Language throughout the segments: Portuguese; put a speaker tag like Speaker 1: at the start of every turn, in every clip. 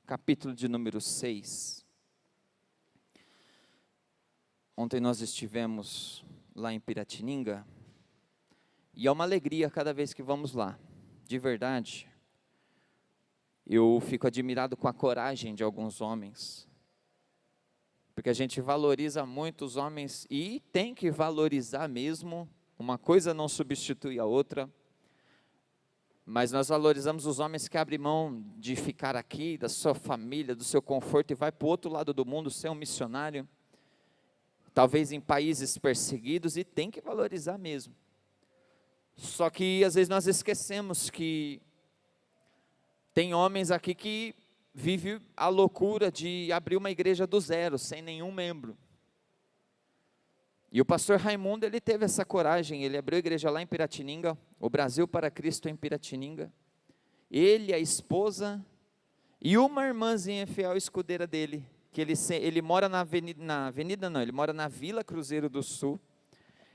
Speaker 1: capítulo de número 6. Ontem nós estivemos lá em Piratininga, e é uma alegria cada vez que vamos lá, de verdade. Eu fico admirado com a coragem de alguns homens, porque a gente valoriza muito os homens, e tem que valorizar mesmo, uma coisa não substitui a outra, mas nós valorizamos os homens que abrem mão de ficar aqui, da sua família, do seu conforto, e vai para o outro lado do mundo ser um missionário, talvez em países perseguidos, e tem que valorizar mesmo. Só que às vezes nós esquecemos que tem homens aqui que vivem a loucura de abrir uma igreja do zero, sem nenhum membro. E o pastor Raimundo, ele teve essa coragem, ele abriu a igreja lá em Piratininga, o Brasil para Cristo em Piratininga. Ele, a esposa e uma irmãzinha fiel escudeira dele, que ele mora ele mora na Vila Cruzeiro do Sul.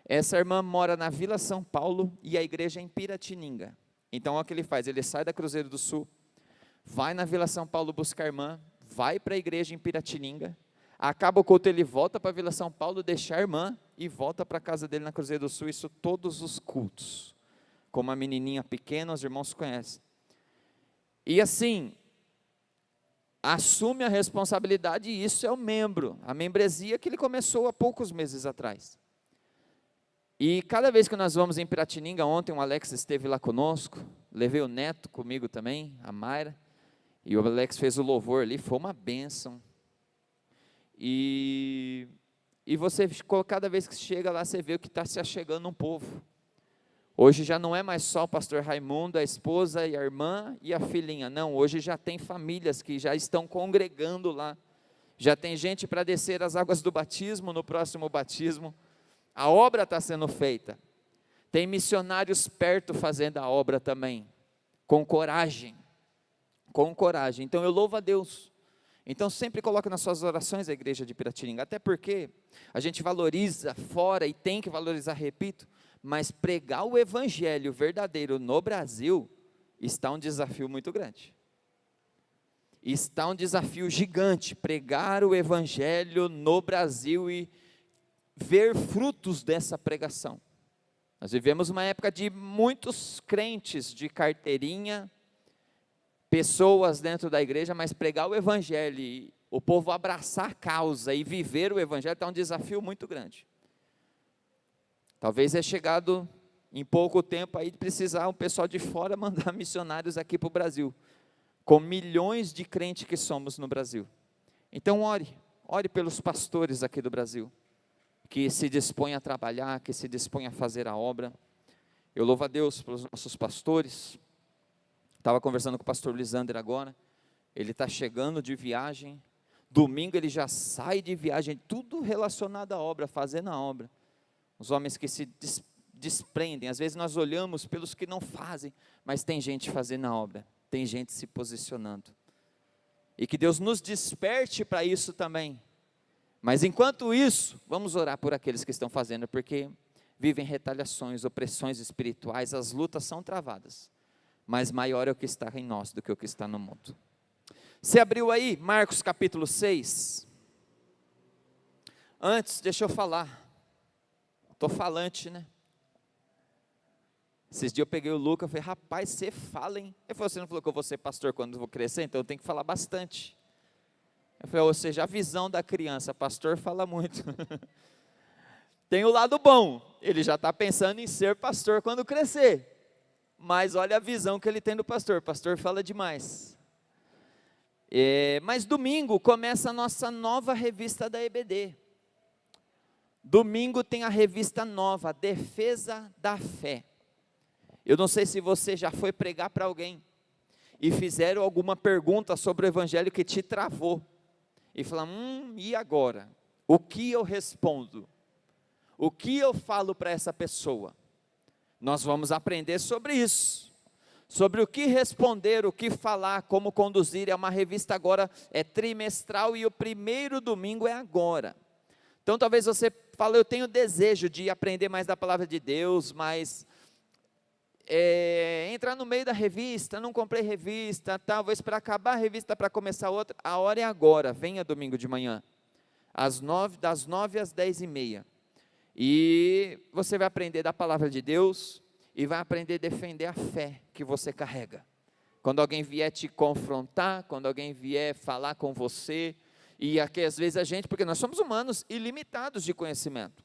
Speaker 1: Essa irmã mora na Vila São Paulo e a igreja é em Piratininga. Então, olha o que ele faz, ele sai da Cruzeiro do Sul, vai na Vila São Paulo buscar a irmã, vai para a igreja em Piratininga, acaba o culto, ele volta para a Vila São Paulo, deixa a irmã e volta para a casa dele na Cruzeiro do Sul, isso todos os cultos. Como uma menininha pequena, os irmãos conhecem. E assim, assume a responsabilidade, e isso é o membro, a membresia que ele começou há poucos meses atrás. E cada vez que nós vamos em Piratininga, ontem o Alex esteve lá conosco, levei o neto comigo também, a Mayra, e o Alex fez o louvor ali, foi uma bênção. E você, cada vez que chega lá, você vê o que está se achegando um povo. Hoje já não é mais só o pastor Raimundo, a esposa e a irmã e a filhinha, não, hoje já tem famílias que já estão congregando lá, já tem gente para descer as águas do batismo, no próximo batismo, a obra está sendo feita, tem missionários perto fazendo a obra também, com coragem, então eu louvo a Deus. Então sempre coloque nas suas orações a igreja de Piratininga, até porque a gente valoriza fora e tem que valorizar, repito, mas pregar o evangelho verdadeiro no Brasil está um desafio muito grande. Está um desafio gigante, pregar o evangelho no Brasil e ver frutos dessa pregação. Nós vivemos uma época de muitos crentes de carteirinha, pessoas dentro da igreja, mas pregar o evangelho, e o povo abraçar a causa e viver o evangelho está um desafio muito grande. Talvez é chegado em pouco tempo aí de precisar o pessoal de fora mandar missionários aqui para o Brasil, com milhões de crentes que somos no Brasil. Então ore pelos pastores aqui do Brasil, que se dispõem a trabalhar, que se dispõem a fazer a obra. Eu louvo a Deus pelos nossos pastores. Estava conversando com o pastor Lisander agora, ele está chegando de viagem, domingo ele já sai de viagem, tudo relacionado à obra, fazendo a obra. Os homens que se desprendem, às vezes nós olhamos pelos que não fazem, mas tem gente fazendo a obra, tem gente se posicionando. E que Deus nos desperte para isso também. Mas enquanto isso, vamos orar por aqueles que estão fazendo, porque vivem retaliações, opressões espirituais, as lutas são travadas. Mas maior é o que está em nós do que o que está no mundo. Você abriu aí, Marcos capítulo 6. Antes, deixa eu falar. Estou falante, né? Esses dias eu peguei o Lucas e falei, rapaz, você fala, hein? Ele falou, você não falou que eu vou ser pastor quando eu vou crescer? Então eu tenho que falar bastante. Eu falei, ou seja, a visão da criança, pastor fala muito. Tem o lado bom, ele já está pensando em ser pastor quando crescer. Mas olha a visão que ele tem do pastor, o pastor fala demais. Mas domingo começa a nossa nova revista da EBD. Domingo tem a revista nova, Defesa da Fé. Eu não sei se você já foi pregar para alguém e fizeram alguma pergunta sobre o evangelho que te travou. E falaram, e agora? O que eu respondo? O que eu falo para essa pessoa? Nós vamos aprender sobre isso, sobre o que responder, o que falar, como conduzir. É uma revista agora, é trimestral, e o primeiro domingo é agora. Então talvez você fale, eu tenho desejo de aprender mais da palavra de Deus, mas entrar no meio da revista, não comprei revista, tá, vou esperar acabar a revista para começar outra. A hora é agora, venha domingo de manhã, das 9 às 10h30. E você vai aprender da palavra de Deus e vai aprender a defender a fé que você carrega. Quando alguém vier te confrontar, quando alguém vier falar com você, e aqui às vezes a gente, porque nós somos humanos ilimitados de conhecimento,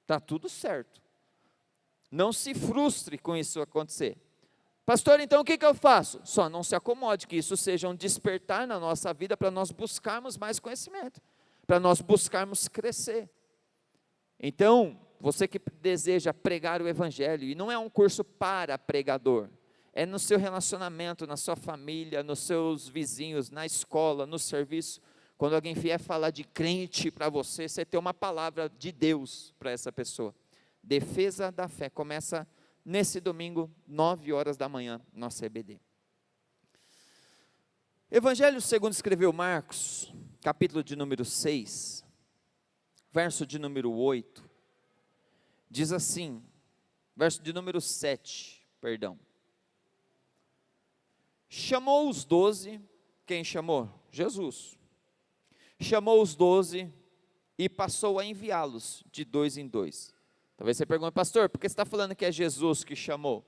Speaker 1: está tudo certo. Não se frustre com isso acontecer. Pastor, então o que eu faço? Só não se acomode, que isso seja um despertar na nossa vida para nós buscarmos mais conhecimento, para nós buscarmos crescer. Então, você que deseja pregar o Evangelho, e não é um curso para pregador, é no seu relacionamento, na sua família, nos seus vizinhos, na escola, no serviço. Quando alguém vier falar de crente para você, você tem uma palavra de Deus para essa pessoa. Defesa da fé, começa nesse domingo, 9 horas da manhã, nosso EBD. Evangelho segundo escreveu Marcos, capítulo de número 6, verso de número 8, diz assim, verso de número 7, perdão. Chamou os 12, quem chamou? Jesus. Chamou os 12 e passou a enviá-los de 2 em 2. Talvez você pergunte, pastor, por que você está falando que é Jesus que chamou?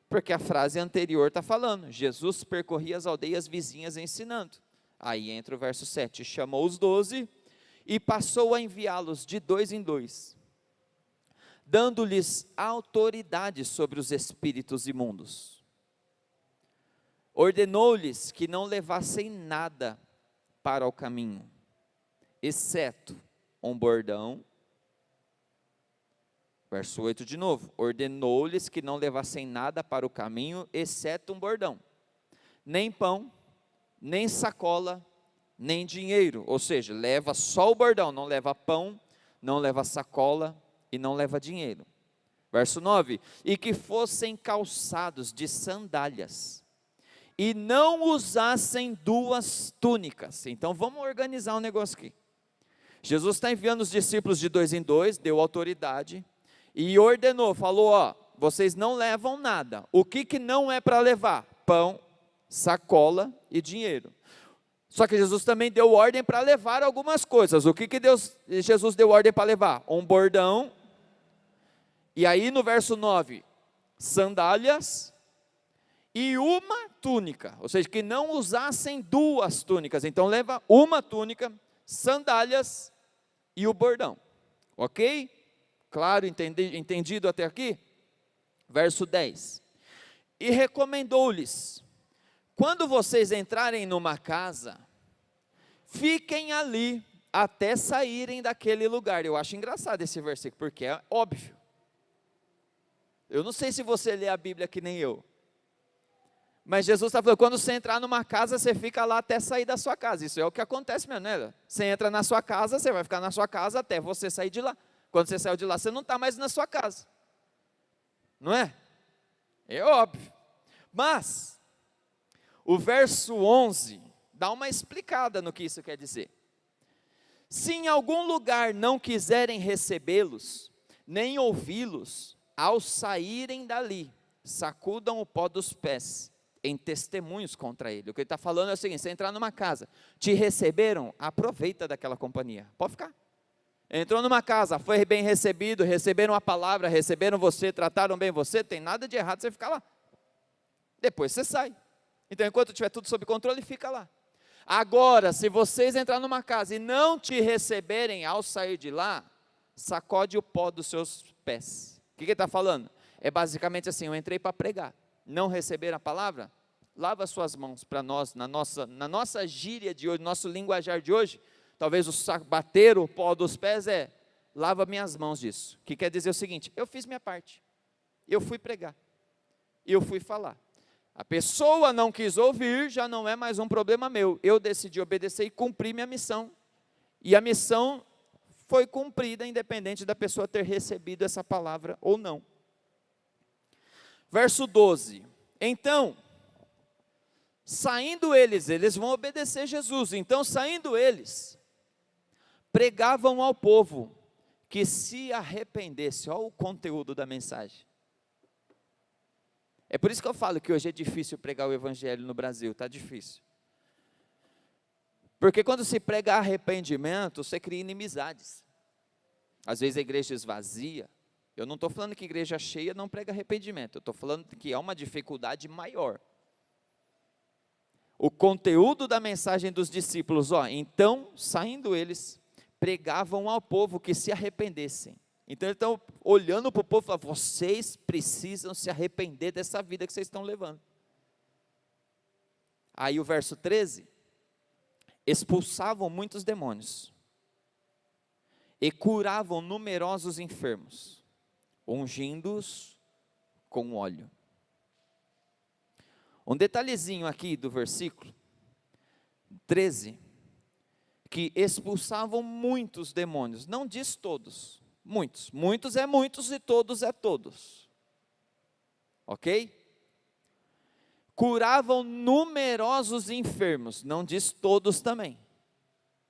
Speaker 1: Porque a frase anterior está falando, Jesus percorria as aldeias vizinhas ensinando. Aí entra o verso 7, chamou os 12 e passou a enviá-los de 2 em 2, dando-lhes autoridade sobre os espíritos imundos. Ordenou-lhes que não levassem nada para o caminho, exceto um bordão. Verso 8 de novo, ordenou-lhes que não levassem nada para o caminho, exceto um bordão, nem pão, nem sacola, nem dinheiro, ou seja, leva só o bordão, não leva pão, não leva sacola e não leva dinheiro. Verso 9, e que fossem calçados de sandálias, e não usassem 2 túnicas. Então vamos organizar um negócio aqui. Jesus está enviando os discípulos de 2 em 2, deu autoridade, e ordenou, falou, ó, vocês não levam nada. O que não é para levar? Pão, sacola e dinheiro. Só que Jesus também deu ordem para levar algumas coisas. O que Jesus deu ordem para levar? Um bordão, e aí no verso 9, sandálias e uma túnica, ou seja, que não usassem 2 túnicas. Então leva uma túnica, sandálias e o bordão, ok? Claro, entendido até aqui? Verso 10, e recomendou-lhes, quando vocês entrarem numa casa, fiquem ali até saírem daquele lugar. Eu acho engraçado esse versículo, porque é óbvio. Eu não sei se você lê a Bíblia que nem eu, mas Jesus está falando, quando você entrar numa casa, você fica lá até sair da sua casa. Isso é o que acontece mesmo, né? Você entra na sua casa, você vai ficar na sua casa até você sair de lá. Quando você saiu de lá, você não está mais na sua casa, não é? É óbvio. Mas o verso 11 dá uma explicada no que isso quer dizer. Se em algum lugar não quiserem recebê-los, nem ouvi-los, ao saírem dali, sacudam o pó dos pés, em testemunhos contra ele. O que ele está falando é o seguinte, você entrar numa casa, te receberam, aproveita daquela companhia, pode ficar. Entrou numa casa, foi bem recebido, receberam a palavra, receberam você, trataram bem você, tem nada de errado você ficar lá. Depois você sai. Então enquanto tiver tudo sob controle, fica lá. Agora, se vocês entrarem numa casa e não te receberem ao sair de lá, sacode o pó dos seus pés. O que ele está falando? É basicamente assim, eu entrei para pregar, não receberam a palavra? Lava suas mãos para nós, na nossa gíria de hoje, nosso linguajar de hoje, talvez bater o pó dos pés lava minhas mãos disso. Que quer dizer o seguinte, eu fiz minha parte, eu fui pregar, eu fui falar. A pessoa não quis ouvir, já não é mais um problema meu. Eu decidi obedecer e cumprir minha missão. E a missão foi cumprida, independente da pessoa ter recebido essa palavra ou não. Verso 12. Então, saindo eles vão obedecer Jesus. Então, saindo eles, pregavam ao povo que se arrependesse. Olha o conteúdo da mensagem. É por isso que eu falo que hoje é difícil pregar o evangelho no Brasil, está difícil. Porque quando se prega arrependimento, você cria inimizades. Às vezes a igreja esvazia. Eu não estou falando que igreja cheia não prega arrependimento, eu estou falando que é uma dificuldade maior. O conteúdo da mensagem dos discípulos, então, saindo eles, pregavam ao povo que se arrependessem. Então eles estão olhando para o povo e falando, vocês precisam se arrepender dessa vida que vocês estão levando. Aí o verso 13, expulsavam muitos demônios, e curavam numerosos enfermos, ungindo-os com óleo. Um detalhezinho aqui do versículo 13, que expulsavam muitos demônios, não diz todos, muitos. Muitos é muitos e todos é todos. Ok? Curavam numerosos enfermos, não diz todos também.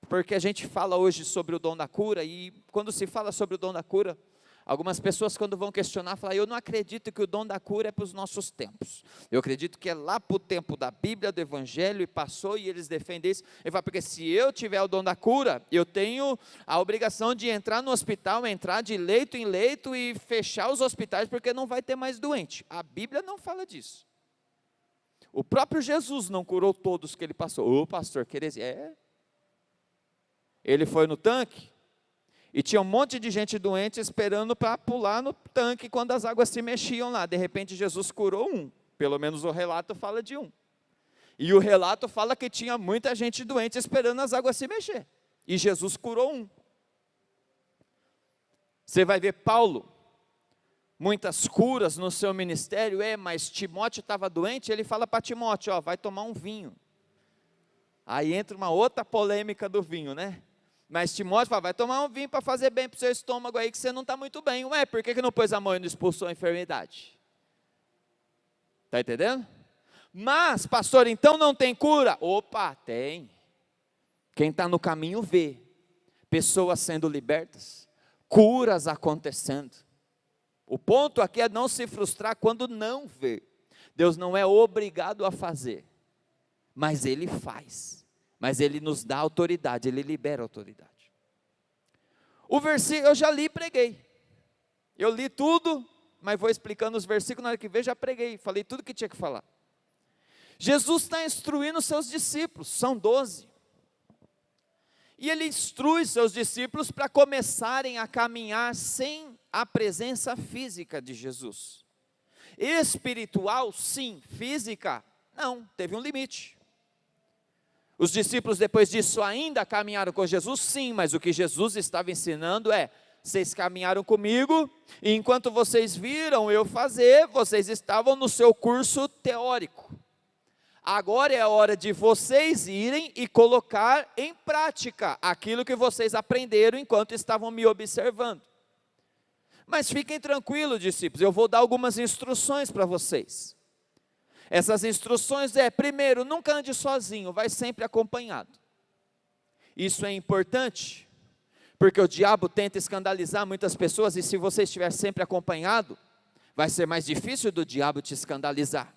Speaker 1: Porque a gente fala hoje sobre o dom da cura, e quando se fala sobre o dom da cura, algumas pessoas quando vão questionar, falam, eu não acredito que o dom da cura é para os nossos tempos. Eu acredito que é lá para o tempo da Bíblia, do Evangelho, e passou, e eles defendem isso. Ele fala, porque se eu tiver o dom da cura, eu tenho a obrigação de entrar no hospital, entrar de leito em leito e fechar os hospitais, porque não vai ter mais doente. A Bíblia não fala disso. O próprio Jesus não curou todos que ele passou. Ô pastor, que heresia. Ele foi no tanque, e tinha um monte de gente doente esperando para pular no tanque quando as águas se mexiam lá. De repente Jesus curou um, pelo menos o relato fala de um. E o relato fala que tinha muita gente doente esperando as águas se mexer. E Jesus curou um. Você vai ver Paulo, muitas curas no seu ministério, mas Timóteo estava doente, ele fala para Timóteo, vai tomar um vinho. Aí entra uma outra polêmica do vinho, né? Mas Timóteo fala, vai tomar um vinho para fazer bem para o seu estômago aí, que você não está muito bem. Por que não pôs a mão e não expulsou a enfermidade? Está entendendo? Mas, pastor, então não tem cura? Opa, tem. Quem está no caminho vê. Pessoas sendo libertas, curas acontecendo. O ponto aqui é não se frustrar quando não vê. Deus não é obrigado a fazer, mas Ele faz. Mas Ele nos dá autoridade, Ele libera autoridade. O versículo, eu já li e preguei. Eu li tudo, mas vou explicando os versículos, na hora que vejo já preguei, falei tudo que tinha que falar. Jesus está instruindo os seus discípulos, são 12. E Ele instrui seus discípulos para começarem a caminhar sem a presença física de Jesus. Espiritual, sim, física, não, teve um limite. Os discípulos depois disso ainda caminharam com Jesus? Sim, mas o que Jesus estava ensinando vocês caminharam comigo, e enquanto vocês viram eu fazer, vocês estavam no seu curso teórico. Agora é a hora de vocês irem e colocar em prática aquilo que vocês aprenderam enquanto estavam me observando. Mas fiquem tranquilos, discípulos, eu vou dar algumas instruções para vocês. Essas instruções primeiro, nunca ande sozinho, vai sempre acompanhado. Isso é importante, porque o diabo tenta escandalizar muitas pessoas, e se você estiver sempre acompanhado, vai ser mais difícil do diabo te escandalizar.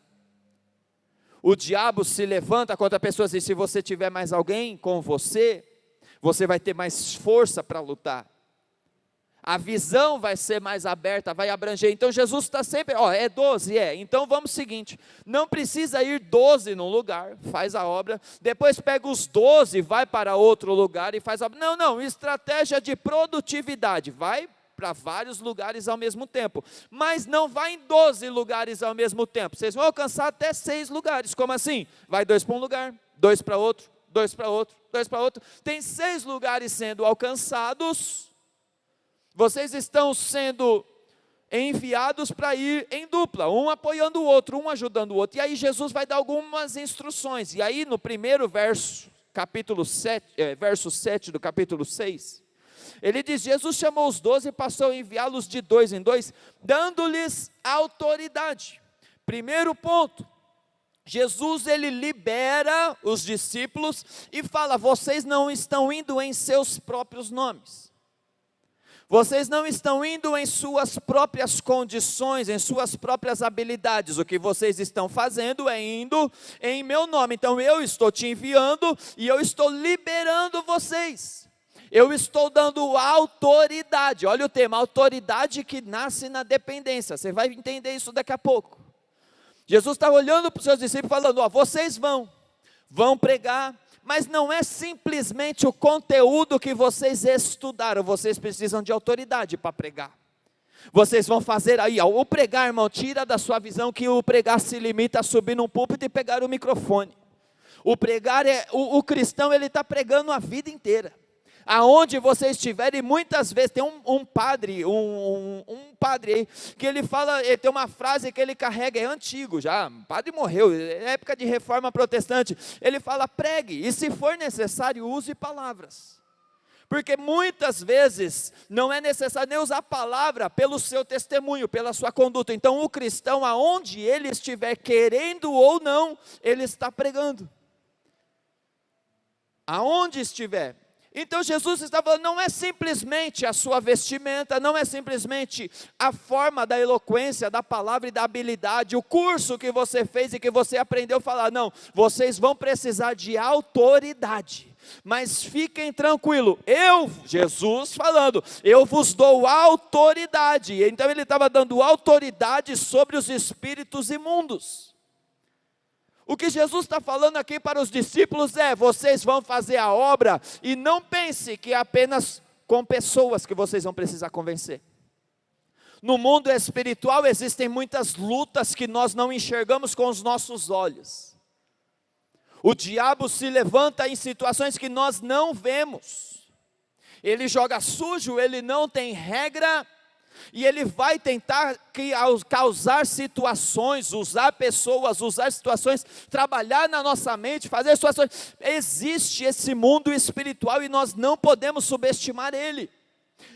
Speaker 1: O diabo se levanta contra pessoas, e se você tiver mais alguém com você, você vai ter mais força para lutar. A visão vai ser mais aberta, vai abranger. Então Jesus está sempre, 12, então vamos seguinte, não precisa ir 12 num lugar, faz a obra, depois pega os 12, vai para outro lugar e faz a obra. Não, estratégia de produtividade, vai para vários lugares ao mesmo tempo, mas não vai em 12 lugares ao mesmo tempo, vocês vão alcançar até 6 lugares, como assim? Vai 2 para um lugar, 2 para outro, 2 para outro, 2 para outro, tem 6 lugares sendo alcançados. Vocês estão sendo enviados para ir em dupla, um apoiando o outro, um ajudando o outro. E aí Jesus vai dar algumas instruções. E aí no primeiro verso, verso 7 do capítulo 6, ele diz, Jesus chamou os 12 e passou a enviá-los de 2 em 2, dando-lhes autoridade. Primeiro ponto, Jesus ele libera os discípulos e fala, vocês não estão indo em seus próprios nomes. Vocês não estão indo em suas próprias condições, em suas próprias habilidades. O que vocês estão fazendo é indo em meu nome. Então eu estou te enviando e eu estou liberando vocês. Eu estou dando autoridade. Olha o tema, autoridade que nasce na dependência. Você vai entender isso daqui a pouco. Jesus está olhando para os seus discípulos falando, ó, vocês vão pregar. Mas não é simplesmente o conteúdo que vocês estudaram, vocês precisam de autoridade para pregar. Vocês vão fazer aí, ó, o pregar, irmão, tira da sua visão que o pregar se limita a subir num púlpito e pegar o microfone. O pregar o cristão, ele está pregando a vida inteira. Aonde você estiver, e muitas vezes tem um padre aí, que ele fala, ele tem uma frase que ele carrega, é antigo já, o padre morreu, é época de reforma protestante, ele fala, pregue, e se for necessário, use palavras, porque muitas vezes, não é necessário nem usar a palavra, pelo seu testemunho, pela sua conduta. Então o cristão, aonde ele estiver, querendo ou não, ele está pregando, aonde estiver. Então Jesus está falando, não é simplesmente a sua vestimenta, não é simplesmente a forma da eloquência, da palavra e da habilidade, o curso que você fez e que você aprendeu a falar, não, vocês vão precisar de autoridade, mas fiquem tranquilos, Jesus falando, eu vos dou autoridade. Então ele estava dando autoridade sobre os espíritos imundos. O que Jesus está falando aqui para os discípulos é, vocês vão fazer a obra, e não pense que é apenas com pessoas que vocês vão precisar convencer. No mundo espiritual existem muitas lutas que nós não enxergamos com os nossos olhos. O diabo se levanta em situações que nós não vemos. Ele joga sujo, ele não tem regra, e ele vai tentar causar situações, usar pessoas, usar situações, trabalhar na nossa mente, fazer situações. Existe esse mundo espiritual e nós não podemos subestimar ele.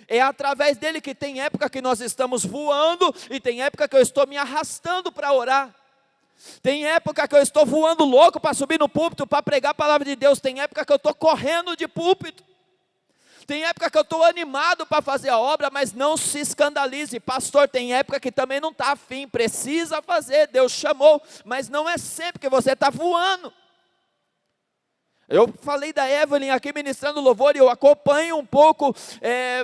Speaker 1: É através dele que tem época que nós estamos voando, e tem época que eu estou me arrastando para orar. Tem época que eu estou voando louco para subir no púlpito, para pregar a palavra de Deus. Tem época que eu estou correndo de púlpito. Tem época que eu estou animado para fazer a obra, mas não se escandalize. Pastor, tem época que também não está afim, precisa fazer, Deus chamou, mas não é sempre que você está voando. Eu falei da Evelyn aqui ministrando louvor, e eu acompanho um pouco,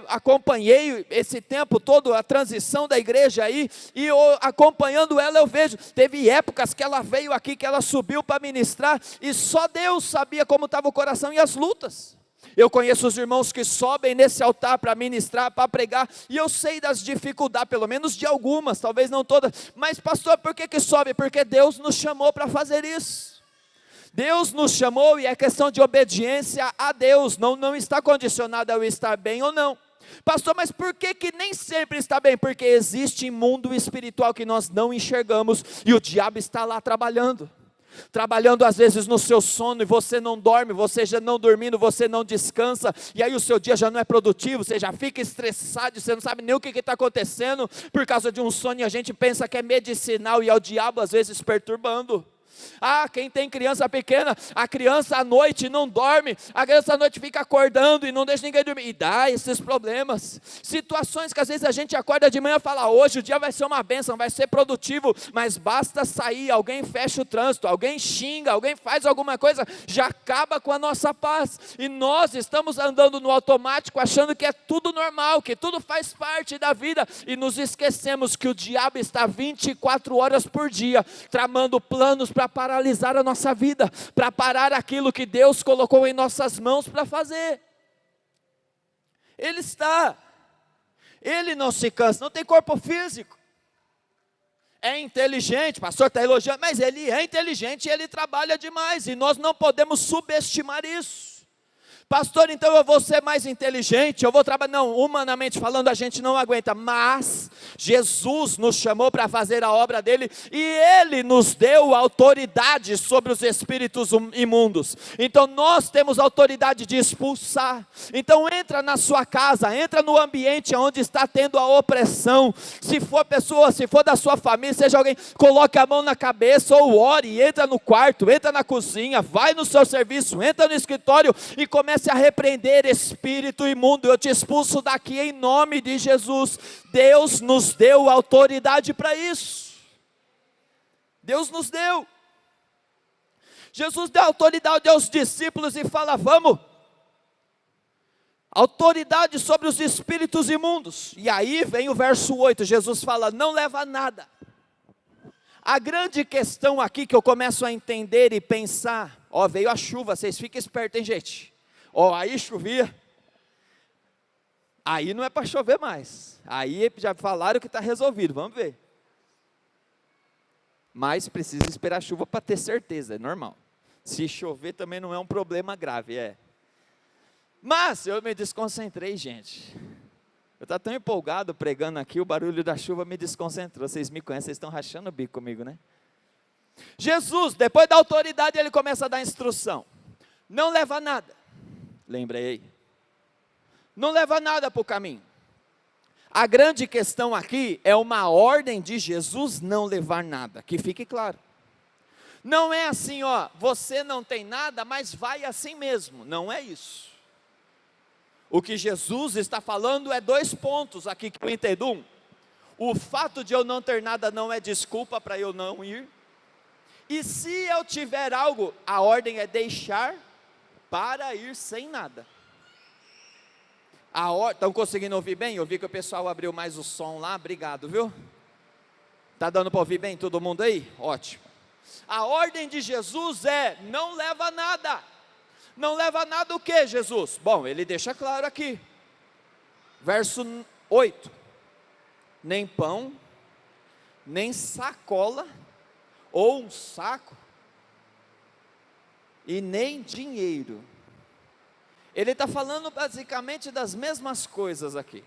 Speaker 1: acompanhei esse tempo todo, a transição da igreja aí, e eu, acompanhando ela eu vejo, teve épocas que ela veio aqui, que ela subiu para ministrar, e só Deus sabia como estava o coração e as lutas. Eu conheço os irmãos que sobem nesse altar para ministrar, para pregar, e eu sei das dificuldades, pelo menos de algumas, talvez não todas, mas pastor, por que sobe? Porque Deus nos chamou para fazer isso. Deus nos chamou, e é questão de obediência a Deus, não está condicionado a eu estar bem ou não. Pastor, mas por que nem sempre está bem? Porque existe um mundo espiritual que nós não enxergamos, e o diabo está lá trabalhando às vezes no seu sono, e você não dorme, você já não dormindo, você não descansa, e aí o seu dia já não é produtivo, você já fica estressado, você não sabe nem o que está acontecendo, por causa de um sono, e a gente pensa que é medicinal, e é o diabo às vezes perturbando. Quem tem criança pequena, a criança à noite não dorme, a criança à noite fica acordando e não deixa ninguém dormir, e dá esses problemas, situações que às vezes a gente acorda de manhã e fala, hoje o dia vai ser uma bênção, vai ser produtivo, mas basta sair, alguém fecha o trânsito, alguém xinga, alguém faz alguma coisa, já acaba com a nossa paz, e nós estamos andando no automático, achando que é tudo normal, que tudo faz parte da vida, e nos esquecemos que o diabo está 24 horas por dia, tramando planos para paralisar a nossa vida, para parar aquilo que Deus colocou em nossas mãos para fazer. Ele não se cansa, não tem corpo físico, é inteligente, pastor está elogiando, mas ele é inteligente e ele trabalha demais, e nós não podemos subestimar isso. Pastor, então eu vou ser mais inteligente, eu vou trabalhar, não, humanamente falando a gente não aguenta, mas Jesus nos chamou para fazer a obra dele, e ele nos deu autoridade sobre os espíritos imundos, então nós temos autoridade de expulsar. Então entra na sua casa, entra no ambiente onde está tendo a opressão, se for pessoa, se for da sua família, seja alguém, coloque a mão na cabeça, ou ore, entra no quarto, entra na cozinha, vai no seu serviço, entra no escritório, e comece comece a repreender espírito imundo. Eu te expulso daqui em nome de Jesus. Deus nos deu autoridade para isso. Deus nos deu. Jesus deu autoridade aos discípulos e fala: vamos. Autoridade sobre os espíritos imundos. E aí vem o verso 8, Jesus fala: não leva nada. A grande questão aqui que eu começo a entender e pensar, veio a chuva, vocês fiquem espertos, hein, gente? Aí chovia, aí não é para chover mais, aí já falaram que está resolvido, vamos ver. Mas precisa esperar a chuva para ter certeza, é normal. Se chover também não é um problema grave, Mas eu me desconcentrei, gente. Eu estava tão empolgado pregando aqui, o barulho da chuva me desconcentrou. Vocês me conhecem, vocês estão rachando o bico comigo, né? Jesus, depois da autoridade, ele começa a dar instrução. Não leva nada. Lembra aí? Não leva nada para o caminho. A grande questão aqui é uma ordem de Jesus não levar nada, que fique claro. Não é assim, você não tem nada, mas vai assim mesmo. Não é isso. O que Jesus está falando é 2 pontos aqui que eu entendo. O fato de eu não ter nada não é desculpa para eu não ir. E se eu tiver algo, a ordem é deixar para ir sem nada. Estão conseguindo ouvir bem? Eu vi que o pessoal abriu mais o som lá, obrigado, viu? Está dando para ouvir bem todo mundo aí? Ótimo. A ordem de Jesus é: não leva nada. Não leva nada o que, Jesus? Bom, ele deixa claro aqui, verso 8, nem pão, nem sacola, ou um saco, e nem dinheiro. Ele está falando basicamente das mesmas coisas aqui.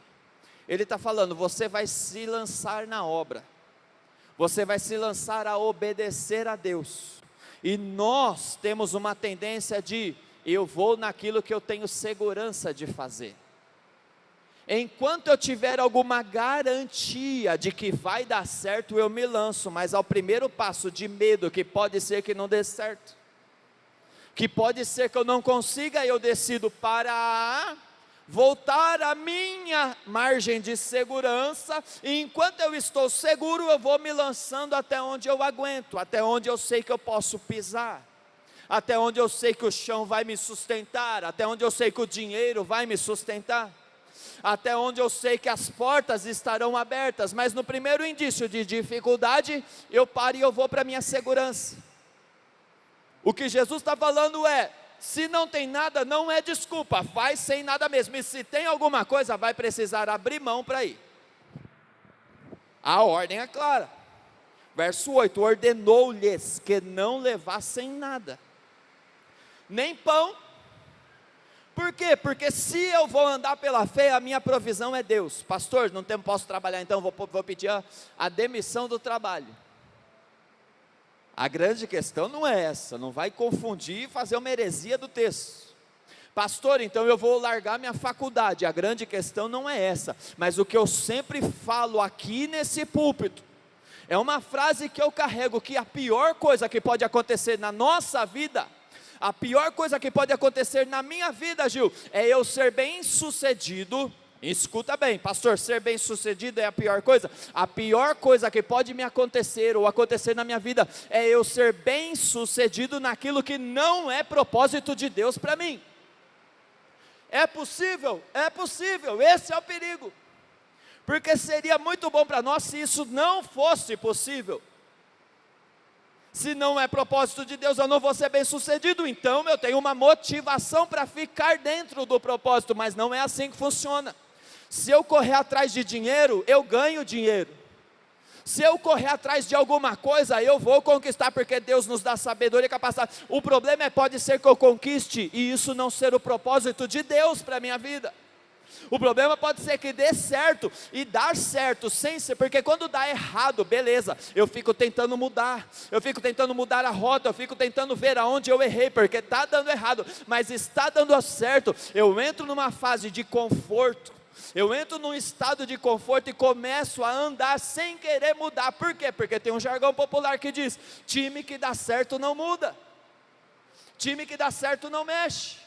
Speaker 1: Ele está falando: você vai se lançar na obra, você vai se lançar a obedecer a Deus, e nós temos uma tendência de: eu vou naquilo que eu tenho segurança de fazer. Enquanto eu tiver alguma garantia de que vai dar certo, eu me lanço, mas ao primeiro passo de medo, que pode ser que não dê certo, que pode ser que eu não consiga, eu decido parar, voltar à minha margem de segurança, e enquanto eu estou seguro, eu vou me lançando até onde eu aguento, até onde eu sei que eu posso pisar, até onde eu sei que o chão vai me sustentar, até onde eu sei que o dinheiro vai me sustentar, até onde eu sei que as portas estarão abertas. Mas no primeiro indício de dificuldade, eu paro e eu vou para a minha segurança. O que Jesus está falando é: se não tem nada, não é desculpa, vai sem nada mesmo, e se tem alguma coisa, vai precisar abrir mão para ir. A ordem é clara, verso 8, ordenou-lhes que não levassem nada, nem pão. Por quê? Porque se eu vou andar pela fé, a minha provisão é Deus. Pastor, não posso trabalhar, então vou pedir a demissão do trabalho. A grande questão não é essa, não vai confundir e fazer uma heresia do texto. Pastor, então eu vou largar minha faculdade. A grande questão não é essa, mas o que eu sempre falo aqui nesse púlpito, é uma frase que eu carrego, que a pior coisa que pode acontecer na nossa vida, a pior coisa que pode acontecer na minha vida, Gil, é eu ser bem sucedido. Escuta bem, pastor, ser bem sucedido é a pior coisa? A pior coisa que pode me acontecer, ou acontecer na minha vida, é eu ser bem sucedido naquilo que não é propósito de Deus para mim. É possível? É possível, esse é o perigo, porque seria muito bom para nós se isso não fosse possível. Se não é propósito de Deus, eu não vou ser bem sucedido, então eu tenho uma motivação para ficar dentro do propósito, mas não é assim que funciona. Se eu correr atrás de dinheiro, eu ganho dinheiro. Se eu correr atrás de alguma coisa, eu vou conquistar, porque Deus nos dá sabedoria e capacidade. O problema pode ser que eu conquiste, e isso não ser o propósito de Deus para a minha vida. O problema pode ser que dê certo, e dar certo sem ser, porque quando dá errado, beleza, eu fico tentando mudar a rota, eu fico tentando ver aonde eu errei, porque está dando errado, mas está dando certo, eu entro numa fase de conforto, eu entro num estado de conforto e começo a andar sem querer mudar. Por quê? Porque tem um jargão popular que diz: time que dá certo não muda, time que dá certo não mexe.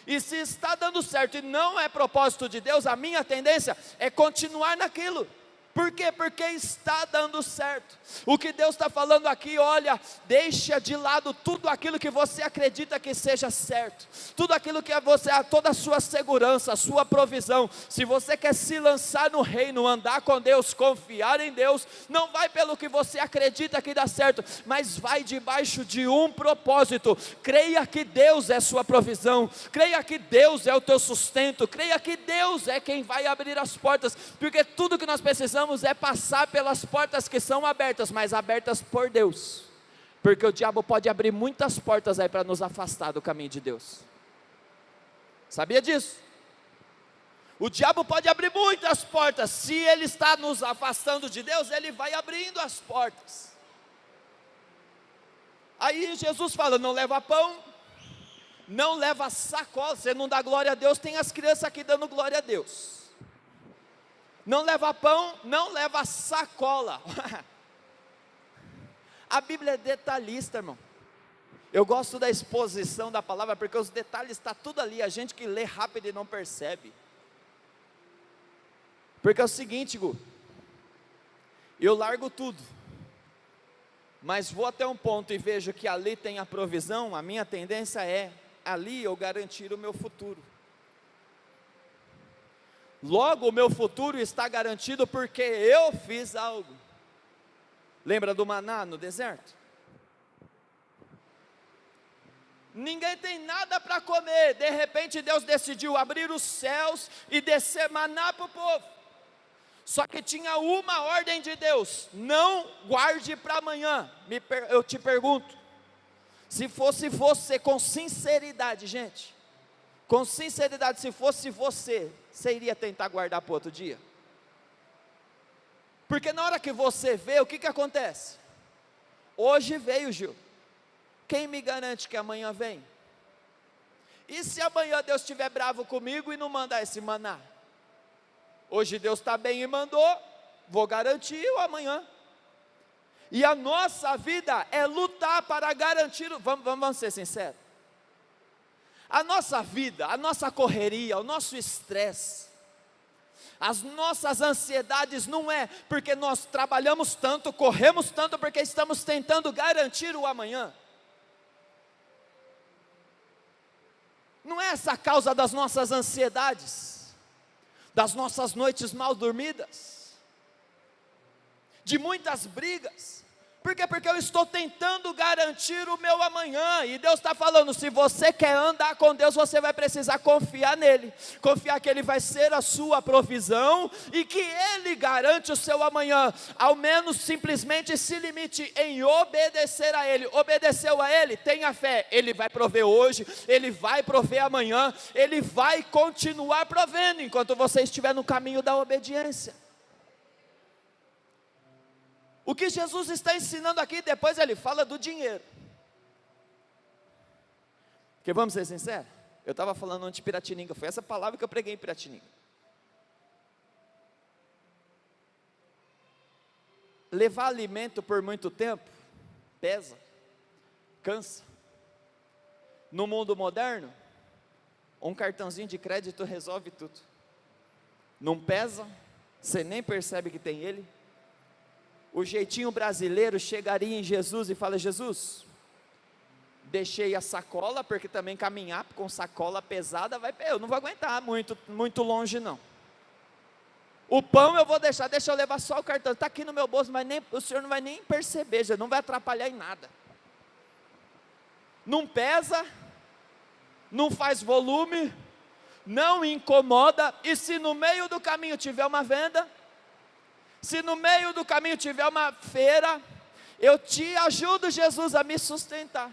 Speaker 1: E se está dando certo e não é propósito de Deus, a minha tendência é continuar naquilo. Por quê? Porque está dando certo. O que Deus está falando aqui, olha, deixa de lado tudo aquilo que você acredita que seja certo, tudo aquilo que é você, toda a sua segurança, a sua provisão. Se você quer se lançar no reino, andar com Deus, confiar em Deus, não vai pelo que você acredita que dá certo, mas vai debaixo de um propósito. Creia que Deus é sua provisão, creia que Deus é o teu sustento, creia que Deus é quem vai abrir as portas, porque tudo que nós precisamos é passar pelas portas que são abertas, mas abertas por Deus, porque o diabo pode abrir muitas portas aí para nos afastar do caminho de Deus. Sabia disso? O diabo pode abrir muitas portas, se ele está nos afastando de Deus, ele vai abrindo as portas. Aí Jesus fala, não leva pão, não leva sacola, você não dá glória a Deus, tem as crianças aqui dando glória a Deus. Não leva pão, não leva sacola. A Bíblia é detalhista, irmão. Eu gosto da exposição da palavra, porque os detalhes estão tudo ali, a gente que lê rápido e não percebe. Porque é o seguinte, Gu, eu largo tudo, mas vou até um ponto e vejo que ali tem a provisão, a minha tendência é, ali eu garantir o meu futuro. Logo o meu futuro está garantido porque eu fiz algo. Lembra do maná no deserto? Ninguém tem nada para comer, de repente Deus decidiu abrir os céus e descer maná para o povo. Só que tinha uma ordem de Deus, não guarde para amanhã. Eu te pergunto, se fosse você, com sinceridade, gente, com sinceridade, se fosse você iria tentar guardar para outro dia? Porque na hora que você vê, o que acontece? Hoje veio, Gil, quem me garante que amanhã vem? E se amanhã Deus estiver bravo comigo e não mandar esse maná? Hoje Deus está bem e mandou, vou garantir o amanhã. E a nossa vida é lutar para garantir, vamos ser sinceros, a nossa vida, a nossa correria, o nosso estresse, as nossas ansiedades não é porque nós trabalhamos tanto, corremos tanto, porque estamos tentando garantir o amanhã. Não é essa a causa das nossas ansiedades, das nossas noites mal dormidas, de muitas brigas. Por quê? Porque eu estou tentando garantir o meu amanhã, e Deus está falando, se você quer andar com Deus, você vai precisar confiar nele, confiar que Ele vai ser a sua provisão, e que Ele garante o seu amanhã. Ao menos simplesmente se limite em obedecer a Ele. Obedeceu a Ele, tenha fé, Ele vai prover hoje, Ele vai prover amanhã, Ele vai continuar provendo, enquanto você estiver no caminho da obediência. O que Jesus está ensinando aqui, depois ele fala do dinheiro. Porque vamos ser sinceros, eu estava falando antes de Piratininga, foi essa palavra que eu preguei em Piratininga. Levar alimento por muito tempo, pesa, cansa. No mundo moderno, um cartãozinho de crédito resolve tudo. Não pesa, você nem percebe que tem ele. O jeitinho brasileiro chegaria em Jesus e fala, Jesus, deixei a sacola, porque também caminhar com sacola pesada, eu não vou aguentar muito longe não. O pão eu vou deixa eu levar só o cartão, está aqui no meu bolso, mas o senhor não vai nem perceber, já não vai atrapalhar em nada. Não pesa, não faz volume, não incomoda, e se no meio do caminho tiver uma venda, se no meio do caminho tiver uma feira, eu te ajudo, Jesus, a me sustentar.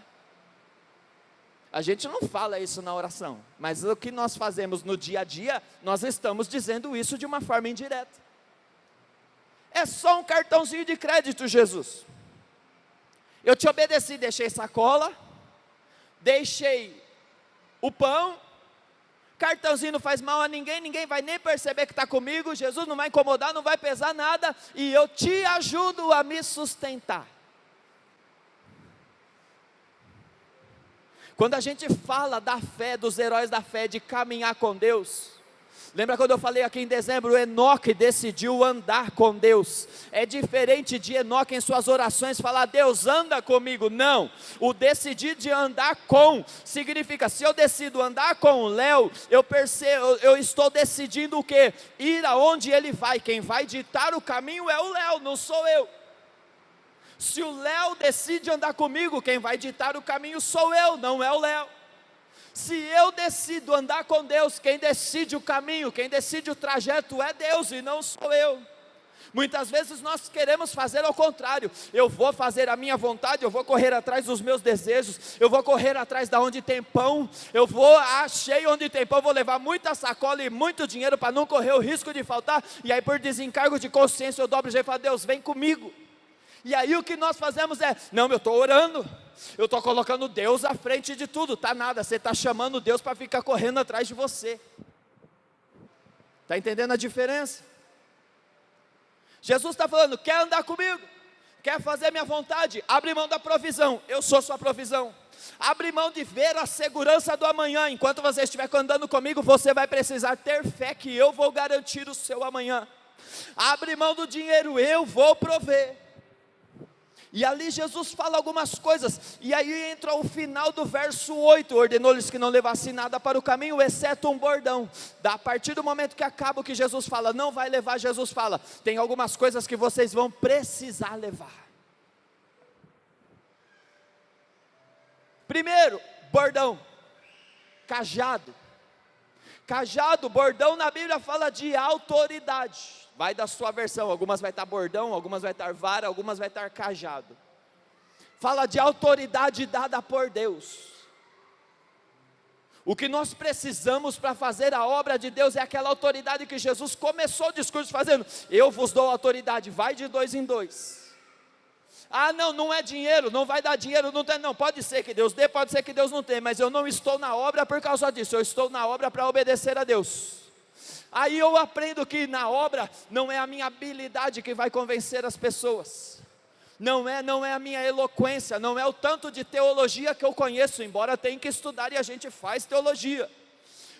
Speaker 1: A gente não fala isso na oração, mas o que nós fazemos no dia a dia, nós estamos dizendo isso de uma forma indireta. É só um cartãozinho de crédito, Jesus. Eu te obedeci, deixei sacola, deixei o pão, cartãozinho não faz mal a ninguém, ninguém vai nem perceber que está comigo, Jesus não vai incomodar, não vai pesar nada, e eu te ajudo a me sustentar.
Speaker 2: Quando a gente fala da fé, dos heróis da fé, de caminhar com Deus, lembra quando eu falei aqui em dezembro, Enoque decidiu andar com Deus. É diferente de Enoque em suas orações falar, Deus anda comigo. Não, o decidir de andar com, significa, se eu decido andar com o Léo, eu estou decidindo o quê? Ir aonde ele vai. Quem vai ditar o caminho é o Léo, não sou eu. Se o Léo decide andar comigo, quem vai ditar o caminho sou eu, não é o Léo. Se eu decido andar com Deus, quem decide o caminho, quem decide o trajeto é Deus e não sou eu. Muitas vezes nós queremos fazer ao contrário, eu vou fazer a minha vontade, eu vou correr atrás dos meus desejos, eu vou correr atrás da onde tem pão, achei onde tem pão, vou levar muita sacola e muito dinheiro para não correr o risco de faltar, e aí por desencargo de consciência eu dobro o jeito e falo, Deus vem comigo. E aí o que nós fazemos é, não, eu estou orando, eu estou colocando Deus à frente de tudo, tá nada, você está chamando Deus para ficar correndo atrás de você. Está entendendo a diferença? Jesus está falando, quer andar comigo? Quer fazer minha vontade? Abre mão da provisão, eu sou sua provisão. Abre mão de ver a segurança do amanhã, enquanto você estiver andando comigo, você vai precisar ter fé que eu vou garantir o seu amanhã. Abre mão do dinheiro, eu vou prover. E ali Jesus fala algumas coisas, e aí entra o final do verso 8, ordenou-lhes que não levassem nada para o caminho, exceto um bordão. A partir do momento que acaba o que Jesus fala, não vai levar, Jesus fala, tem algumas coisas que vocês vão precisar levar. Primeiro, bordão, cajado. Cajado, bordão na Bíblia fala de autoridade. Vai da sua versão, algumas vai estar bordão, algumas vai estar vara, algumas vai estar cajado. Fala de autoridade dada por Deus. O que nós precisamos para fazer a obra de Deus é aquela autoridade que Jesus começou o discurso fazendo. Eu vos dou autoridade, vai de 2 em 2. Ah não, não é dinheiro, não vai dar dinheiro, não tem, não, pode ser que Deus dê, pode ser que Deus não tenha, mas eu não estou na obra por causa disso, eu estou na obra para obedecer a Deus. Aí eu aprendo que na obra não é a minha habilidade que vai convencer as pessoas, não é a minha eloquência, não é o tanto de teologia que eu conheço, embora tenha que estudar e a gente faz teologia,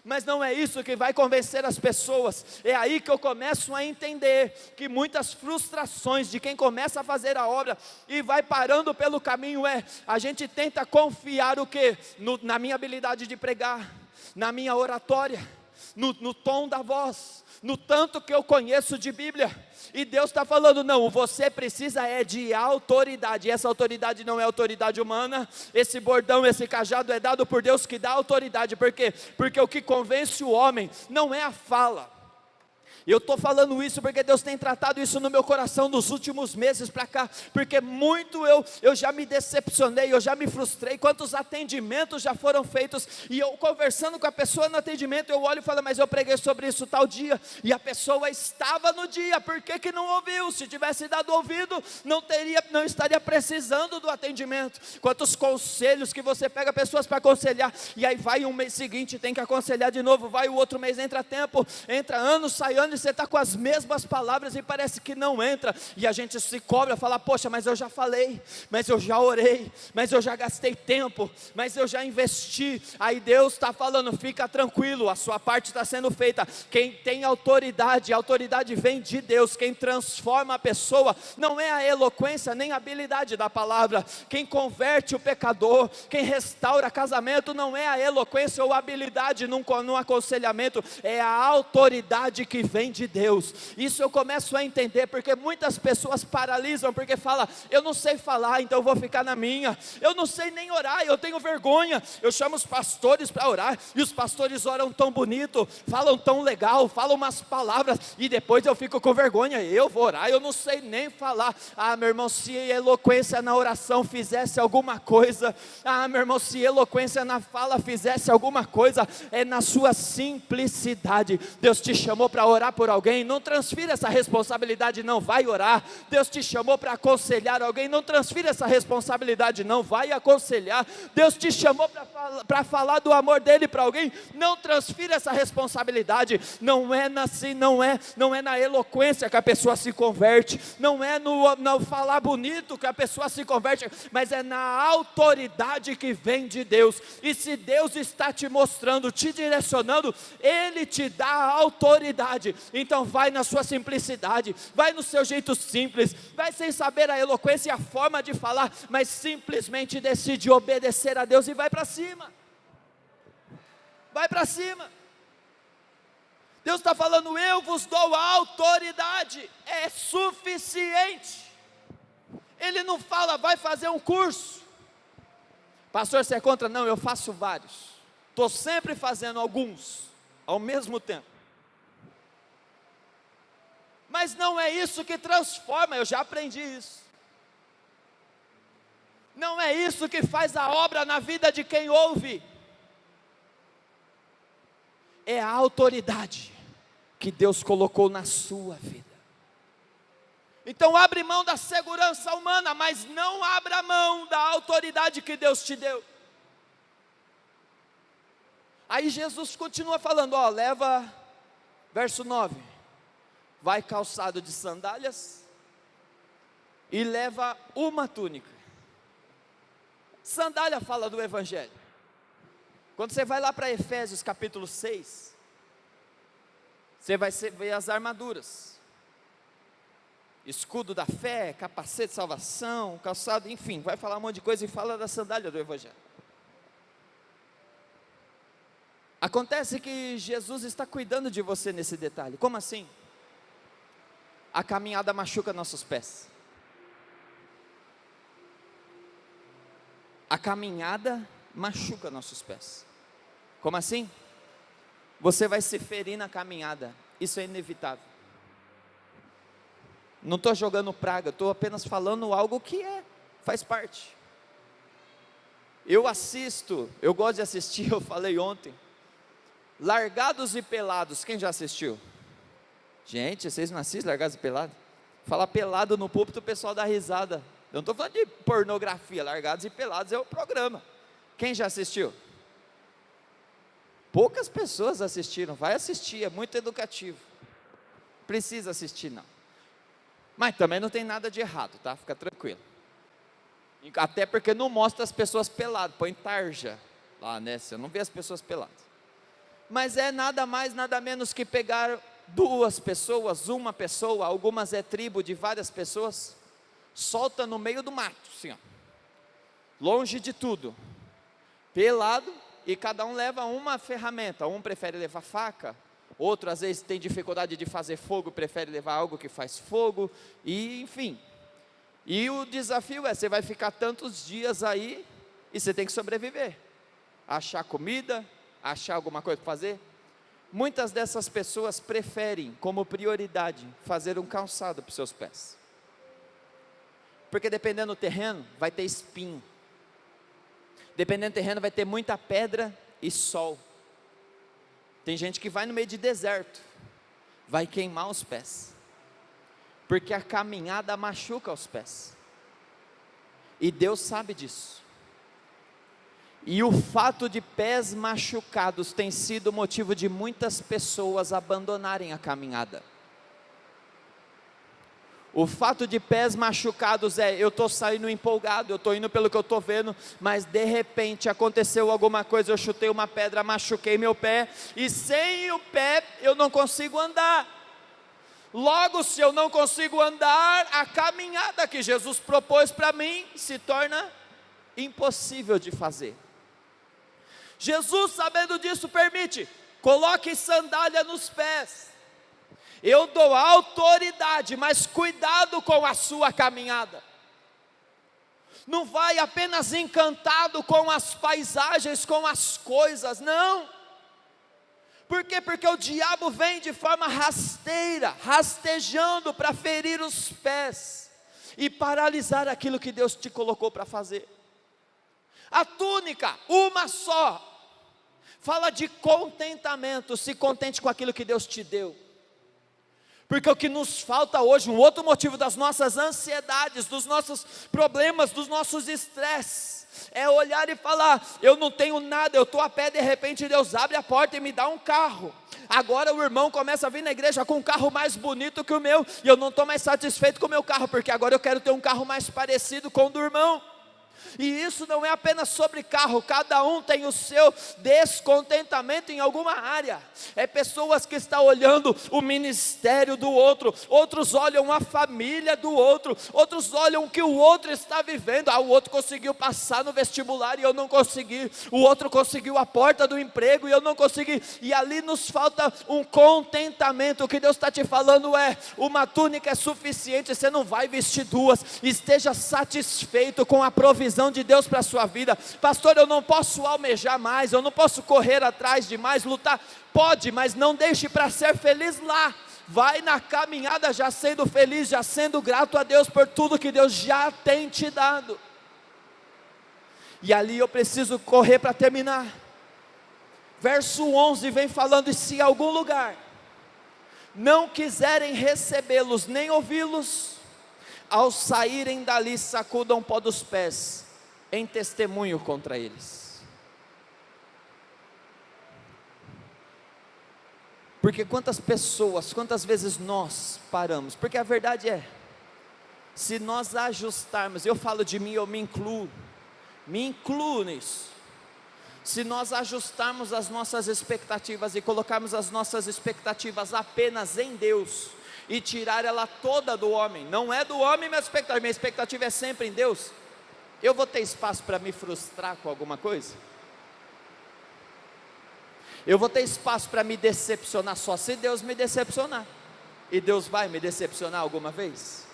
Speaker 2: mas não é isso que vai convencer as pessoas. É aí que eu começo a entender que muitas frustrações de quem começa a fazer a obra e vai parando pelo caminho a gente tenta confiar o quê? Na minha habilidade de pregar, na minha oratória, no tom da voz, no tanto que eu conheço de Bíblia. E Deus está falando, não, você precisa de autoridade, e essa autoridade não é autoridade humana, esse bordão, esse cajado é dado por Deus que dá autoridade. Por quê? Porque o que convence o homem não é a fala. Eu estou falando isso porque Deus tem tratado isso no meu coração nos últimos meses para cá, porque muito eu já me decepcionei, eu já me frustrei, quantos atendimentos já foram feitos, e eu conversando com a pessoa no atendimento, eu olho e falo, mas eu preguei sobre isso tal dia, e a pessoa estava no dia, por que não ouviu? Se tivesse dado ouvido, não estaria precisando do atendimento. Quantos conselhos que você pega pessoas para aconselhar, e aí vai um mês seguinte, tem que aconselhar de novo, vai o outro mês, entra tempo, entra ano, sai ano, e você está com as mesmas palavras e parece que não entra, e a gente se cobra, fala, poxa, mas eu já falei, mas eu já orei, mas eu já gastei tempo, mas eu já investi. Aí Deus está falando, fica tranquilo, a sua parte está sendo feita. Quem tem autoridade, a autoridade vem de Deus. Quem transforma a pessoa não é a eloquência nem a habilidade da palavra. Quem converte o pecador, quem restaura casamento, não é a eloquência ou a habilidade num aconselhamento, é a autoridade que vem de Deus. Isso eu começo a entender, porque muitas pessoas paralisam, porque fala, eu não sei falar, então eu vou ficar na minha, eu não sei nem orar, eu tenho vergonha, eu chamo os pastores para orar, e os pastores oram tão bonito, falam tão legal, falam umas palavras, e depois eu fico com vergonha, eu vou orar, eu não sei nem falar. Ah meu irmão, se eloquência na oração fizesse alguma coisa, ah meu irmão, se eloquência na fala fizesse alguma coisa, é na sua simplicidade. Deus te chamou para orar por alguém, não transfira essa responsabilidade não, vai orar. Deus te chamou para aconselhar alguém, não transfira essa responsabilidade não, vai aconselhar. Deus te chamou para falar do amor dele para alguém, não transfira essa responsabilidade. Não é na eloquência que a pessoa se converte, não é no falar bonito que a pessoa se converte, mas é na autoridade que vem de Deus. E se Deus está te mostrando, te direcionando, Ele te dá a autoridade. Então vai na sua simplicidade, vai no seu jeito simples, vai sem saber a eloquência e a forma de falar, mas simplesmente decide obedecer a Deus e vai para cima. Vai para cima. Deus está falando, eu vos dou a autoridade, é suficiente. Ele não fala, vai fazer um curso. Pastor, você é contra? Não, eu faço vários. Estou sempre fazendo alguns, ao mesmo tempo. Mas não é isso que transforma, eu já aprendi isso. Não é isso que faz a obra na vida de quem ouve. É a autoridade que Deus colocou na sua vida. Então abre mão da segurança humana, mas não abra mão da autoridade que Deus te deu. Aí Jesus continua falando, leva, verso 9, vai calçado de sandálias e leva uma túnica. Sandália fala do Evangelho. Quando você vai lá para Efésios capítulo 6, você vai ver as armaduras, escudo da fé, capacete de salvação, calçado, enfim, vai falar um monte de coisa e fala da sandália do Evangelho. Acontece que Jesus está cuidando de você nesse detalhe. Como assim? A caminhada machuca nossos pés. A caminhada machuca nossos pés. Como assim? Você vai se ferir na caminhada, isso é inevitável. Não estou jogando praga, estou apenas falando algo que faz parte. Eu gosto de assistir, eu falei ontem, Largados e Pelados, quem já assistiu? Gente, vocês não assistem Largados e Pelados? Falar pelado no púlpito, o pessoal dá risada. Eu não estou falando de pornografia, Largados e Pelados é o programa. Quem já assistiu? Poucas pessoas assistiram, vai assistir, é muito educativo. Precisa assistir não. Mas também não tem nada de errado, tá? Fica tranquilo. Até porque não mostra as pessoas peladas, põe tarja lá, né? Você não vê as pessoas peladas. Mas é nada mais, nada menos que pegar duas pessoas, uma pessoa, algumas é tribo de várias pessoas, solta no meio do mato, assim, ó, longe de tudo, pelado, e cada um leva uma ferramenta. Um prefere levar faca, outro às vezes tem dificuldade de fazer fogo, prefere levar algo que faz fogo, e enfim. E o desafio você vai ficar tantos dias aí, e você tem que sobreviver, achar comida, achar alguma coisa para fazer. Muitas dessas pessoas preferem, como prioridade, fazer um calçado para os seus pés, porque dependendo do terreno, vai ter espinho, dependendo do terreno, vai ter muita pedra e sol. Tem gente que vai no meio de deserto, vai queimar os pés, porque a caminhada machuca os pés, e Deus sabe disso. E o fato de pés machucados tem sido motivo de muitas pessoas abandonarem a caminhada. O fato de pés machucados eu estou saindo empolgado, eu estou indo pelo que eu estou vendo, mas de repente aconteceu alguma coisa, eu chutei uma pedra, machuquei meu pé, e sem o pé eu não consigo andar. Logo, se eu não consigo andar, a caminhada que Jesus propôs para mim se torna impossível de fazer. Jesus, sabendo disso, permite, coloque sandália nos pés. Eu dou autoridade, mas cuidado com a sua caminhada. Não vai apenas encantado com as paisagens, com as coisas, não. Por quê? Porque o diabo vem de forma rasteira, rastejando para ferir os pés e paralisar aquilo que Deus te colocou para fazer. A túnica, uma só, fala de contentamento, se contente com aquilo que Deus te deu. Porque o que nos falta hoje, um outro motivo das nossas ansiedades, dos nossos problemas, dos nossos estresses, é olhar e falar: eu não tenho nada, eu estou a pé, de repente Deus abre a porta e me dá um carro. Agora o irmão começa a vir na igreja com um carro mais bonito que o meu, e eu não estou mais satisfeito com o meu carro, porque agora eu quero ter um carro mais parecido com o do irmão. E isso não é apenas sobre carro, cada um tem o seu descontentamento em alguma área. É pessoas que estão olhando o ministério do outro, outros olham a família do outro, outros olham o que o outro está vivendo. O outro conseguiu passar no vestibular e eu não consegui, o outro conseguiu a porta do emprego e eu não consegui, e ali nos falta um contentamento. O que Deus está te falando é: uma túnica é suficiente, você não vai vestir duas. Esteja satisfeito com a provisão de Deus para a sua vida. Pastor, eu não posso almejar mais, eu não posso correr atrás de mais, lutar. Pode, mas não deixe para ser feliz lá. Vai na caminhada já sendo feliz, já sendo grato a Deus por tudo que Deus já tem te dado. E ali eu preciso correr para terminar. Verso 11 vem falando: e se algum lugar não quiserem recebê-los nem ouvi-los, ao saírem dali sacudam o pó dos pés em testemunho contra eles. Porque quantas pessoas, quantas vezes nós paramos, porque a verdade é, se nós ajustarmos, eu falo de mim, eu me incluo nisso. Se nós ajustarmos as nossas expectativas e colocarmos as nossas expectativas apenas em Deus, e tirar ela toda do homem, não é do homem minha expectativa é sempre em Deus, eu vou ter espaço para me frustrar com alguma coisa? Eu vou ter espaço para me decepcionar só se Deus me decepcionar? E Deus vai me decepcionar alguma vez?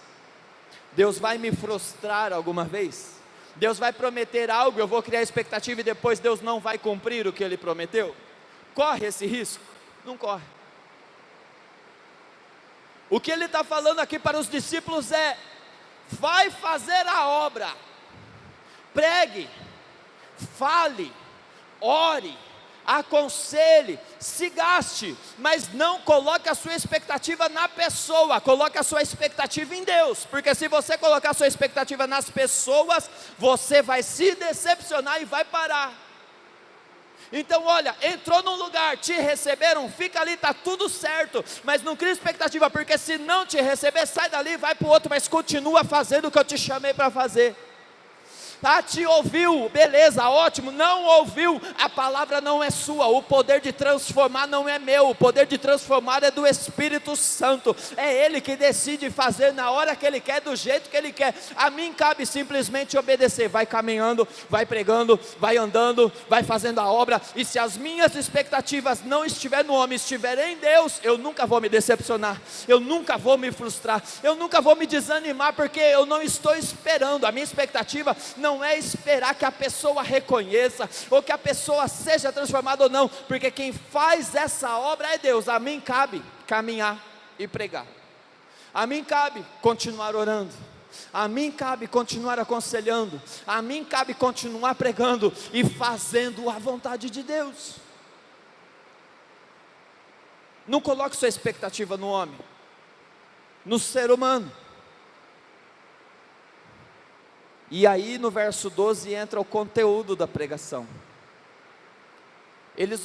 Speaker 2: Deus vai me frustrar alguma vez? Deus vai prometer algo, eu vou criar expectativa e depois Deus não vai cumprir o que Ele prometeu? Corre esse risco? Não corre. O que Ele está falando aqui para os discípulos é: vai fazer a obra, pregue, fale, ore, aconselhe, se gaste, mas não coloque a sua expectativa na pessoa, coloque a sua expectativa em Deus, porque se você colocar a sua expectativa nas pessoas, você vai se decepcionar e vai parar. Então olha, entrou num lugar, te receberam, fica ali, está tudo certo, mas não cria expectativa, porque se não te receber, sai dali, vai para o outro, mas continua fazendo o que eu te chamei para fazer. Te ouviu, beleza, ótimo. Não ouviu, a palavra não é sua, o poder de transformar não é meu, o poder de transformar é do Espírito Santo, é Ele que decide fazer na hora que Ele quer, do jeito que Ele quer. A mim cabe simplesmente obedecer. Vai caminhando, vai pregando, vai andando, vai fazendo a obra, e se as minhas expectativas não estiver no homem, estiver em Deus, eu nunca vou me decepcionar, eu nunca vou me frustrar, eu nunca vou me desanimar, porque eu não estou esperando. A minha expectativa não é esperar que a pessoa reconheça, ou que a pessoa seja transformada ou não, porque quem faz essa obra é Deus. A mim cabe caminhar e pregar, a mim cabe continuar orando, a mim cabe continuar aconselhando, a mim cabe continuar pregando e fazendo a vontade de Deus. Não coloque sua expectativa no homem, no ser humano. E aí no verso 12 entra o conteúdo da pregação.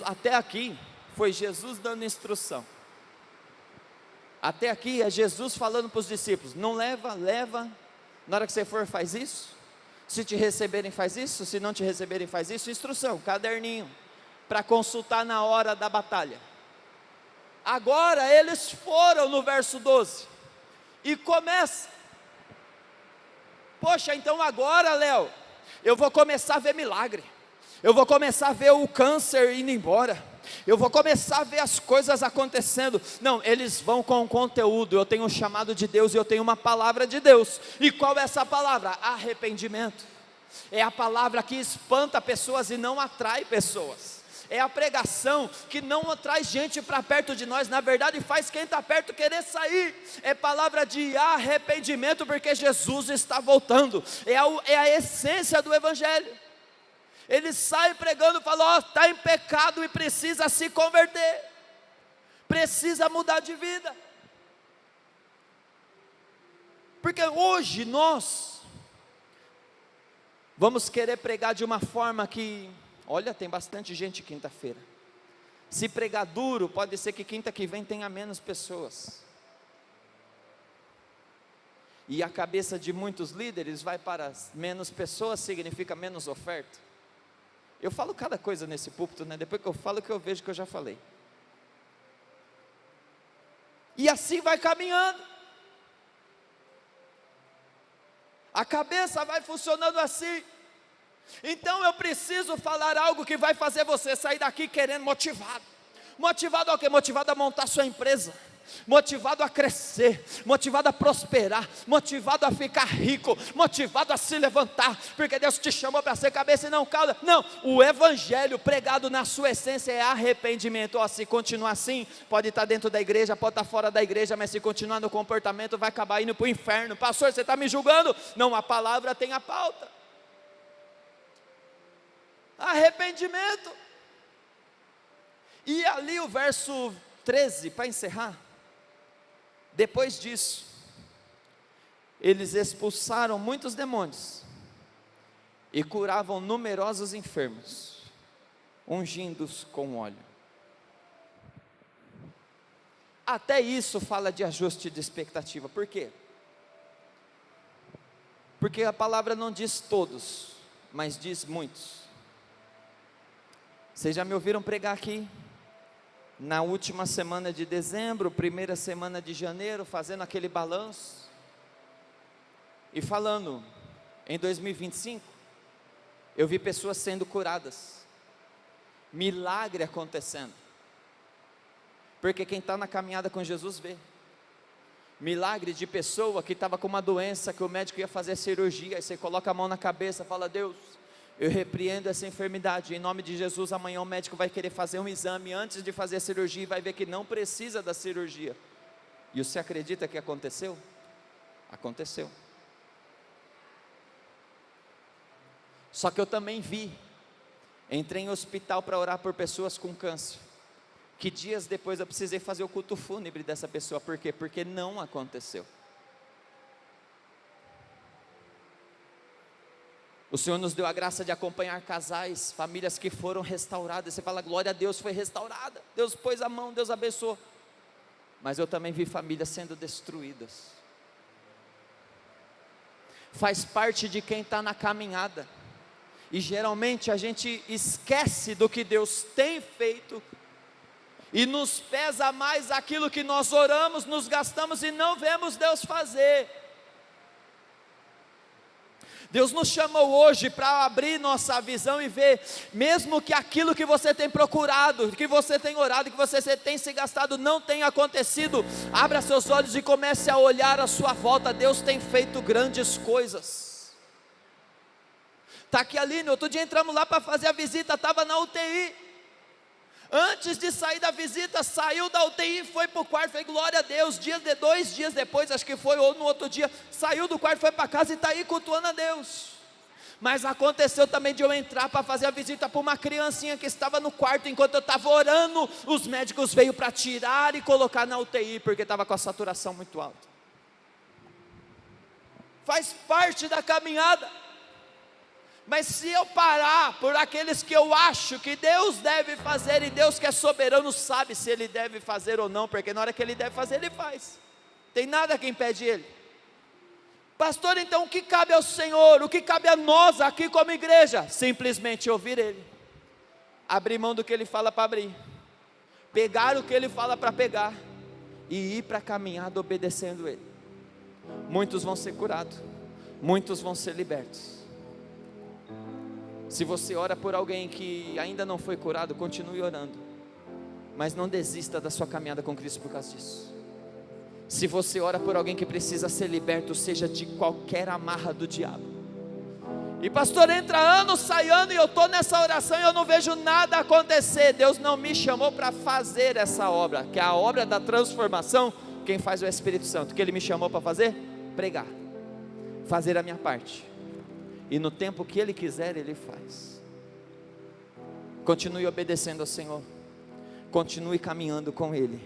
Speaker 2: Até aqui foi Jesus dando instrução. Até aqui é Jesus falando para os discípulos: não leva, na hora que você for faz isso, se te receberem faz isso, se não te receberem faz isso. Instrução, caderninho, para consultar na hora da batalha. Agora eles foram no verso 12, e começa: poxa, então agora, Léo, eu vou começar a ver milagre, eu vou começar a ver o câncer indo embora, eu vou começar a ver as coisas acontecendo. Não, eles vão com o conteúdo. Eu tenho um chamado de Deus e eu tenho uma palavra de Deus. E qual é essa palavra? Arrependimento. É a palavra que espanta pessoas e não atrai pessoas. É a pregação que não atrai gente para perto de nós, na verdade faz quem está perto querer sair. É palavra de arrependimento, porque Jesus está voltando. É a essência do Evangelho. Ele sai pregando e fala: está em pecado e precisa se converter, precisa mudar de vida. Porque hoje nós vamos querer pregar de uma forma que, olha, tem bastante gente quinta-feira. Se pregar duro, pode ser que quinta que vem tenha menos pessoas. E a cabeça de muitos líderes vai para menos pessoas, significa menos oferta. Eu falo cada coisa nesse púlpito, né? Depois que eu falo, que eu vejo que eu já falei. E assim vai caminhando. A cabeça vai funcionando assim. Então eu preciso falar algo que vai fazer você sair daqui querendo motivado. Motivado ao quê? Motivado a montar sua empresa, motivado a crescer, motivado a prosperar, motivado a ficar rico, motivado a se levantar, porque Deus te chamou para ser cabeça e não cauda. Não, o evangelho pregado na sua essência é arrependimento. Se continuar assim, pode estar dentro da igreja, pode estar fora da igreja, mas se continuar no comportamento, vai acabar indo para o inferno. Pastor, você está me julgando? Não, a palavra tem a pauta. Arrependimento. E ali o verso 13, para encerrar. Depois disso, eles expulsaram muitos demônios e curavam numerosos enfermos, ungindo-os com óleo. Até isso fala de ajuste de expectativa. Por quê? Porque a palavra não diz todos, mas diz muitos. Vocês já me ouviram pregar aqui? Na última semana de dezembro, primeira semana de janeiro, fazendo aquele balanço e falando, em 2025, eu vi pessoas sendo curadas, milagre acontecendo, porque quem está na caminhada com Jesus vê, milagre de pessoa que estava com uma doença, que o médico ia fazer cirurgia, aí você coloca a mão na cabeça, fala: Deus, eu repreendo essa enfermidade, em nome de Jesus. Amanhã o médico vai querer fazer um exame antes de fazer a cirurgia e vai ver que não precisa da cirurgia. E você acredita que aconteceu? Aconteceu. Só que eu também vi, entrei em hospital para orar por pessoas com câncer, que dias depois eu precisei fazer o culto fúnebre dessa pessoa. Por quê? Porque não aconteceu. O Senhor nos deu a graça de acompanhar casais, famílias que foram restauradas. Você fala: glória a Deus, foi restaurada, Deus pôs a mão, Deus abençoou. Mas eu também vi famílias sendo destruídas. Faz parte de quem está na caminhada. E geralmente a gente esquece do que Deus tem feito, e nos pesa mais aquilo que nós oramos, nos gastamos e não vemos Deus fazer. Deus nos chamou hoje para abrir nossa visão e ver, mesmo que aquilo que você tem procurado, que você tem orado, que você tem se gastado, não tenha acontecido, abra seus olhos e comece a olhar à sua volta. Deus tem feito grandes coisas. Está aqui, Aline, outro dia entramos lá para fazer a visita, estava na UTI, antes de sair da visita, saiu da UTI, foi para o quarto, falei: glória a Deus. 2 dias depois, acho que foi, ou no outro dia, saiu do quarto, foi para casa e está aí cultuando a Deus. Mas aconteceu também de eu entrar para fazer a visita para uma criancinha que estava no quarto, enquanto eu estava orando, os médicos veio para tirar e colocar na UTI, porque estava com a saturação muito alta. Faz parte da caminhada. Mas se eu parar por aqueles que eu acho que Deus deve fazer, e Deus que é soberano sabe se Ele deve fazer ou não, porque na hora que Ele deve fazer, Ele faz, tem nada que impede Ele. Pastor, então o que cabe ao Senhor, o que cabe a nós aqui como igreja? Simplesmente ouvir Ele, abrir mão do que Ele fala para abrir, pegar o que Ele fala para pegar, e ir para a caminhada obedecendo Ele. Muitos vão ser curados, muitos vão ser libertos. Se você ora por alguém que ainda não foi curado, continue orando, mas não desista da sua caminhada com Cristo por causa disso. Se você ora por alguém que precisa ser liberto, seja de qualquer amarra do diabo. E pastor, entra ano, sai ano, e eu estou nessa oração e eu não vejo nada acontecer. Deus não me chamou para fazer essa obra, que é a obra da transformação. Quem faz é o Espírito Santo. O que Ele me chamou para fazer? Pregar, fazer a minha parte, e no tempo que Ele quiser, Ele faz. Continue obedecendo ao Senhor, continue caminhando com Ele.